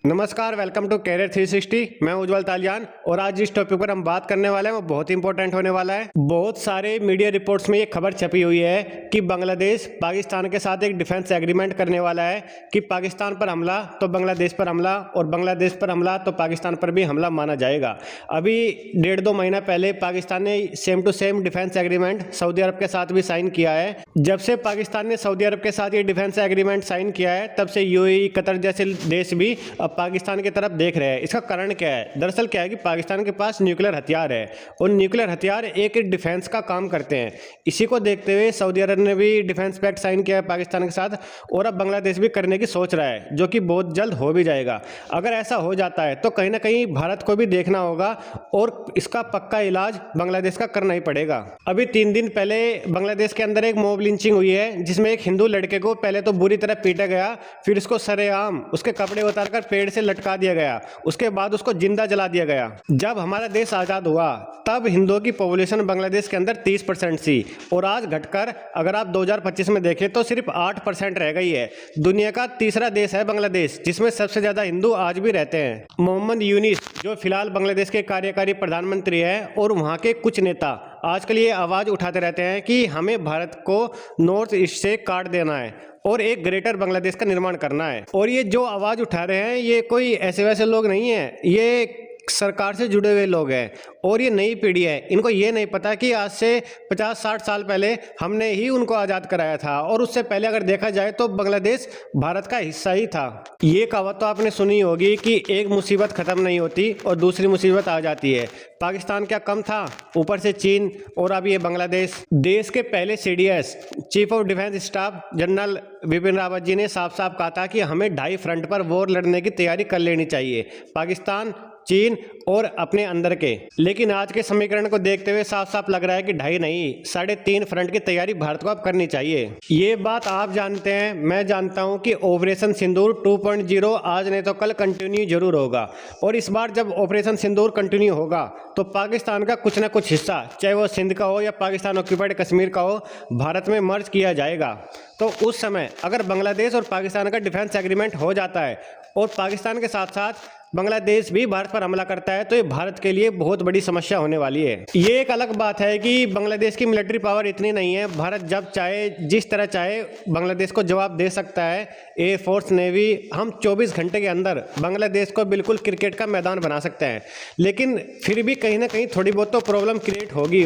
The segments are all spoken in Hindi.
नमस्कार, वेलकम टू कैरियर 360। मैं उज्जवल तालियान और आज जिस टॉपिक पर हम बात करने वाले हैं वो बहुत इंपॉर्टेंट होने वाला है। बहुत सारे मीडिया रिपोर्ट्स में ये खबर छपी हुई है कि बांग्लादेश पाकिस्तान के साथ एक डिफेंस एग्रीमेंट करने वाला है कि पाकिस्तान पर हमला तो बांग्लादेश पर हमला और बांग्लादेश पर हमला तो पाकिस्तान पर भी हमला माना जाएगा। अभी 1.5-2 महीना पहले पाकिस्तान ने same to same defence agreement Saudi Arab के साथ भी साइन किया है। जब से पाकिस्तान ने सऊदी अरब के साथ ये डिफेंस एग्रीमेंट साइन किया है तब से यूएई, कतर जैसे देश भी अब पाकिस्तान की तरफ देख रहे हैं। इसका कारण क्या है? दरअसल क्या है कि पाकिस्तान के पास न्यूक्लियर हथियार है और न्यूक्लियर हथियार एक डिफेंस का काम करते हैं। इसी को देखते हुए सऊदी अरब ने भी डिफेंस पैक्ट साइन किया है पाकिस्तान के साथ और अब बांग्लादेश भी करने की सोच रहा है, जो कि बहुत जल्द हो भी जाएगा। अगर ऐसा हो जाता है तो कहीं ना कहीं भारत को भी देखना होगा और इसका पक्का इलाज बांग्लादेश का करना ही पड़ेगा। अभी 3 दिन पहले बांग्लादेश के अंदर एक मॉब लिंचिंग हुई है जिसमें एक हिंदू लड़के को पहले तो बुरी तरह पीटा गया, फिर उसको सरेआम उसके कपड़े उतारकर पेड़ से लटका दिया गया, उसके बाद उसको जिंदा जला दिया गया। जब हमारा देश आज़ाद हुआ तब हिंदुओं की पॉपुलेशन बांग्लादेश के अंदर 30% थी और आज घटकर अगर आप 2025 में देखें तो सिर्फ 8% रह गई है। दुनिया का तीसरा देश है बांग्लादेश जिसमें सबसे ज़्यादा हिंदू आज भी रहते हैं। मोहम्मद यूनिस जो फिलहाल बांग्लादेश के कार्यकारी प्रधानमंत्री हैं और वहाँ के कुछ नेता आजकल ये आवाज़ उठाते रहते हैं कि हमें भारत को नॉर्थ ईस्ट से काट देना है और एक ग्रेटर बांग्लादेश का निर्माण करना है। और ये जो आवाज़ उठा रहे हैं ये कोई ऐसे वैसे लोग नहीं हैं, ये सरकार से जुड़े हुए लोग हैं और ये नई पीढ़ी है। इनको ये नहीं पता कि आज से 50-60 साल पहले हमने ही उनको आज़ाद कराया था और उससे पहले अगर देखा जाए तो बांग्लादेश भारत का हिस्सा ही था। ये कहावत तो आपने सुनी होगी कि एक मुसीबत ख़त्म नहीं होती और दूसरी मुसीबत आ जाती है। पाकिस्तान क्या कम था, ऊपर से चीन और अब ये बांग्लादेश। देश के पहले CDS chief of defence staff general Bipin Rawat ji ने साफ साफ कहा था कि हमें 2 फ्रंट पर वॉर लड़ने की तैयारी कर लेनी चाहिए, पाकिस्तान, चीन और अपने अंदर के। लेकिन आज के समीकरण को देखते हुए साफ साफ लग रहा है कि 2.5 नहीं 3.5 फ्रंट की तैयारी भारत को अब करनी चाहिए। ये बात आप जानते हैं, मैं जानता हूं कि ऑपरेशन सिंदूर 2.0 आज नहीं तो कल कंटिन्यू जरूर होगा और इस बार जब ऑपरेशन सिंदूर कंटिन्यू होगा तो पाकिस्तान का कुछ ना कुछ हिस्सा, चाहे वो सिंध का हो या पाकिस्तान ऑक्यूपाइड कश्मीर का हो, भारत में मर्ज किया जाएगा। तो उस समय अगर बांग्लादेश और पाकिस्तान का डिफेंस एग्रीमेंट हो जाता है और पाकिस्तान के साथ साथ बांग्लादेश भी भारत पर हमला करता है तो ये भारत के लिए बहुत बड़ी समस्या होने वाली है। ये एक अलग बात है कि बांग्लादेश की मिलिट्री पावर इतनी नहीं है, भारत जब चाहे जिस तरह चाहे बांग्लादेश को जवाब दे सकता है। एयर फोर्स, नेवी, हम 24 घंटे के अंदर बांग्लादेश को बिल्कुल क्रिकेट का मैदान बना सकते हैं। लेकिन फिर भी कहीं ना कहीं थोड़ी बहुत तो प्रॉब्लम क्रिएट होगी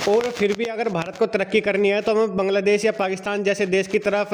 और फिर भी अगर भारत को तरक्की करनी है तो हमें बांग्लादेश या पाकिस्तान जैसे देश की तरफ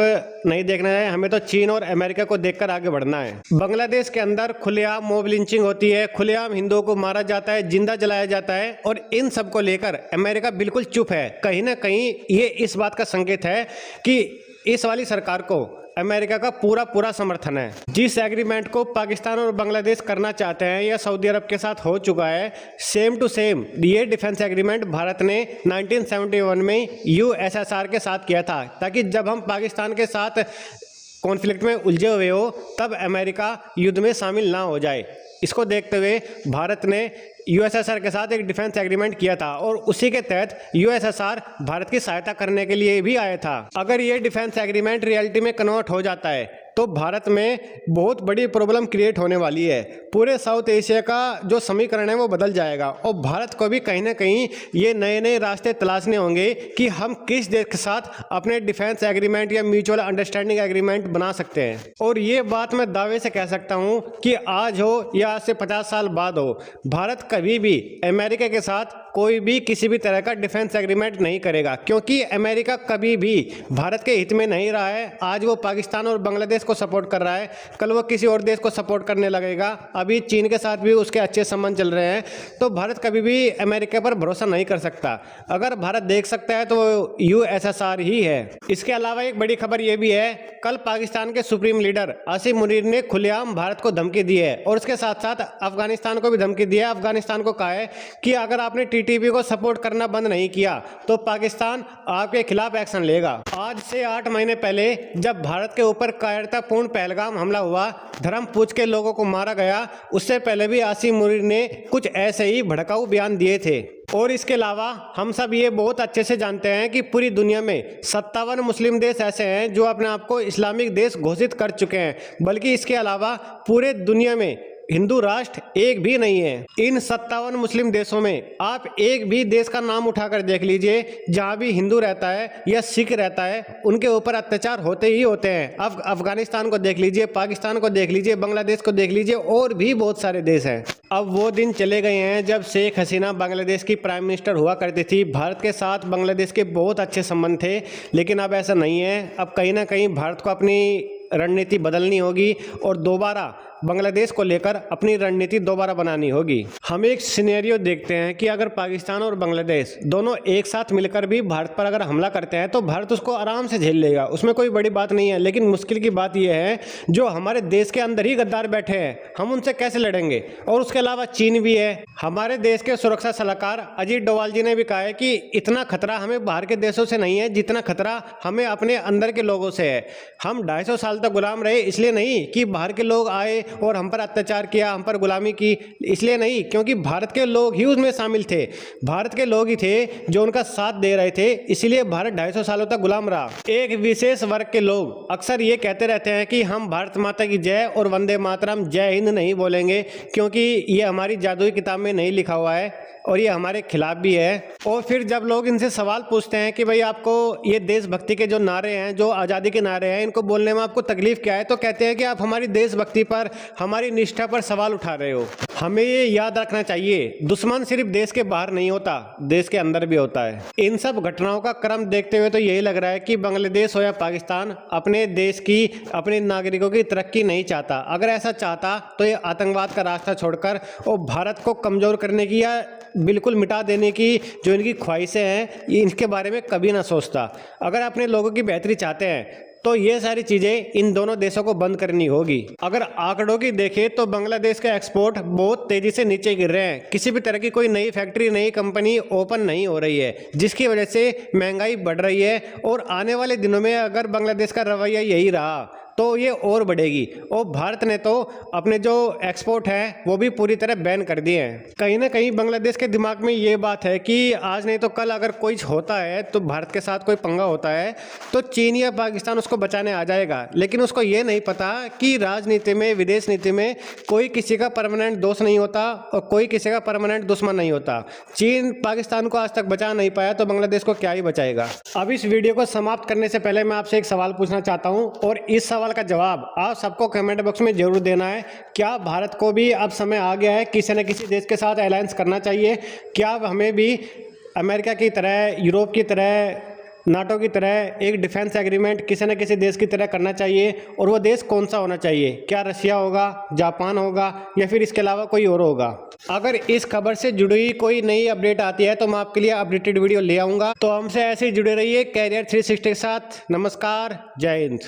नहीं देखना है, हमें तो चीन और अमेरिका को देखकर आगे बढ़ना है। बांग्लादेश के अंदर खुलेआम मॉब लिंचिंग होती है, खुलेआम हिंदुओं को मारा जाता है, जिंदा जलाया जाता है और इन सब को लेकर अमेरिका बिल्कुल चुप है। कहीं ना कहीं ये इस बात का संकेत है कि इस वाली सरकार को अमेरिका का पूरा समर्थन है। जिस एग्रीमेंट को पाकिस्तान और बांग्लादेश करना चाहते हैं या सऊदी अरब के साथ हो चुका है, सेम टू सेम ये डिफेंस एग्रीमेंट भारत ने 1971 में USSR के साथ किया था, ताकि जब हम पाकिस्तान के साथ कॉन्फ्लिक्ट में उलझे हुए हो तब अमेरिका युद्ध में शामिल ना हो जाए। इसको देखते हुए भारत ने USSR के साथ एक डिफेंस एग्रीमेंट किया था और उसी के तहत USSR भारत की सहायता करने के लिए भी आया था। अगर ये डिफेंस एग्रीमेंट रियलिटी में कन्वर्ट हो जाता है तो भारत में बहुत बड़ी प्रॉब्लम क्रिएट होने वाली है। पूरे साउथ एशिया का जो समीकरण है वो बदल जाएगा और भारत को भी कहीं ना कहीं ये नए रास्ते तलाशने होंगे कि हम किस देश के साथ अपने डिफेंस एग्रीमेंट या म्यूचुअल अंडरस्टैंडिंग एग्रीमेंट बना सकते हैं। और ये बात मैं दावे से कह सकता हूँ कि आज हो या आज से 50 साल बाद हो, भारत कभी भी अमेरिका के साथ कोई भी किसी भी तरह का डिफेंस एग्रीमेंट नहीं करेगा, क्योंकि अमेरिका कभी भी भारत के हित में नहीं रहा है। आज वो पाकिस्तान और बांग्लादेश को सपोर्ट कर रहा है, कल वो किसी और देश को सपोर्ट करने लगेगा। अभी चीन के साथ भी उसके अच्छे संबंध चल रहे हैं, तो भारत कभी भी अमेरिका पर भरोसा नहीं कर सकता। अगर भारत देख सकता है तो USSR ही है। इसके अलावा एक बड़ी खबर ये भी है, कल पाकिस्तान के सुप्रीम लीडर आसिम मुनीर ने खुलेआम भारत को धमकी दी है और उसके साथ साथ अफगानिस्तान को भी धमकी दी है। अफगानिस्तान को कहा है कि अगर आपने टीटीपी को सपोर्ट करना बंद नहीं किया तो पाकिस्तान आपके खिलाफ एक्शन लेगा। आज से 8 महीने पहले जब भारत के ऊपर कायरतापूर्ण पहलगाम हमला हुआ, धर्म पूछ के लोगों को मारा गया, उससे पहले भी आसिम मुनीर ने कुछ ऐसे ही भड़काऊ बयान दिए थे। और इसके अलावा हम सब ये बहुत अच्छे से जानते हैं कि पूरी दुनिया में 57 मुस्लिम देश ऐसे हैं जो अपने आप को इस्लामिक देश घोषित कर चुके हैं, बल्कि इसके अलावा पूरे दुनिया में हिंदू राष्ट्र एक भी नहीं है। इन 57 मुस्लिम देशों में आप एक भी देश का नाम उठाकर देख लीजिए जहां भी हिंदू रहता है या सिख रहता है, उनके ऊपर अत्याचार होते ही होते हैं। अब अफगानिस्तान को देख लीजिए, पाकिस्तान को देख लीजिए, बांग्लादेश को देख लीजिए, और भी बहुत सारे देश हैं। अब वो दिन चले गए हैं जब शेख हसीना बांग्लादेश की प्राइम मिनिस्टर हुआ करती थी। भारत के साथ बांग्लादेश के बहुत अच्छे संबंध थे, लेकिन अब ऐसा नहीं है। अब कहीं ना कहीं भारत को अपनी रणनीति बदलनी होगी और दोबारा बांग्लादेश को लेकर अपनी रणनीति दोबारा बनानी होगी। हम एक सिनेरियो देखते हैं कि अगर पाकिस्तान और बांग्लादेश दोनों एक साथ मिलकर भी भारत पर अगर हमला करते हैं तो भारत उसको आराम से झेल लेगा, उसमें कोई बड़ी बात नहीं है। लेकिन मुश्किल की बात यह है जो हमारे देश के अंदर ही गद्दार बैठे हैं, हम उनसे कैसे लड़ेंगे। और उसके अलावा चीन भी है। हमारे देश के सुरक्षा सलाहकार अजीत डोवाल जी ने भी कहा है कि इतना खतरा हमें बाहर के देशों से नहीं है जितना खतरा हमें अपने अंदर के लोगों से है। हम 250 साल तक गुलाम रहे, इसलिए नहीं कि बाहर के लोग आए और हम पर अत्याचार किया, हम पर गुलामी की, इसलिए नहीं, क्योंकि भारत के लोग ही उसमें शामिल थे। भारत के लोग ही थे जो उनका साथ दे रहे थे, इसलिए भारत 250 सालों तक गुलाम रहा। एक विशेष वर्ग के लोग अक्सर ये कहते रहते हैं कि हम भारत माता की जय और वंदे मातरम जय हिंद नहीं बोलेंगे, क्योंकि ये हमारी जादुई किताब में नहीं लिखा हुआ है और ये हमारे खिलाफ भी है। और फिर जब लोग इनसे सवाल पूछते हैं कि भाई आपको ये देशभक्ति के जो नारे हैं, जो आज़ादी के नारे हैं, इनको बोलने में आपको तकलीफ क्या है, तो कहते हैं कि आप हमारी देशभक्ति पर, हमारी निष्ठा पर सवाल उठा रहे हो। हमें ये याद रखना चाहिए, दुश्मन सिर्फ देश के बाहर नहीं होता, देश के अंदर भी होता है। इन सब घटनाओं का क्रम देखते हुए तो यही लग रहा है कि बांग्लादेश हो या पाकिस्तान अपने देश की, अपने नागरिकों की तरक्की नहीं चाहता। अगर ऐसा चाहता तो ये आतंकवाद का रास्ता छोड़कर और भारत को कमजोर करने की या बिल्कुल मिटा देने की जो इनकी ख्वाहिशें हैं, इनके बारे में कभी ना सोचता। अगर अपने लोगों की बेहतरी चाहते हैं तो ये सारी चीज़ें इन दोनों देशों को बंद करनी होगी। अगर आंकड़ों की देखें तो बांग्लादेश का एक्सपोर्ट बहुत तेज़ी से नीचे गिर रहे हैं। किसी भी तरह की कोई नई फैक्ट्री, नई कंपनी ओपन नहीं हो रही है, जिसकी वजह से महंगाई बढ़ रही है। और आने वाले दिनों में अगर बांग्लादेश का रवैया यही रहा तो ये और बढ़ेगी। और भारत ने तो अपने जो एक्सपोर्ट है वो भी पूरी तरह बैन कर दिए हैं। कहीं ना कहीं बांग्लादेश के दिमाग में ये बात है कि आज नहीं तो कल अगर कोई होता है, तो भारत के साथ कोई पंगा होता है तो चीन या पाकिस्तान उसको बचाने आ जाएगा। लेकिन उसको ये नहीं पता कि राजनीति में, विदेश नीति में कोई किसी का परमानेंट दोस्त नहीं होता और कोई किसी का परमानेंट दुश्मन नहीं होता। चीन पाकिस्तान को आज तक बचा नहीं पाया तो बांग्लादेश को क्या ही बचाएगा। अब इस वीडियो को समाप्त करने से पहले मैं आपसे एक सवाल पूछना चाहता हूँ और इस सवाल का जवाब आप सबको कमेंट बॉक्स में जरूर देना है। क्या भारत को भी अब समय आ गया है किसी न किसी देश के साथ अलायंस करना चाहिए? क्या हमें भी अमेरिका की तरह, यूरोप की तरह, नाटो की तरह एक डिफेंस एग्रीमेंट किसी न किसी देश की तरह करना चाहिए? और वो देश कौन सा होना चाहिए? क्या रशिया होगा, जापान होगा या फिर इसके अलावा कोई और होगा? अगर इस खबर से जुड़ी कोई नई अपडेट आती है तो मैं आपके लिए अपडेटेड वीडियो ले आऊँगा। तो हमसे ऐसे ही जुड़े रहिए कैरियर 360 के साथ। नमस्कार, जय हिंद।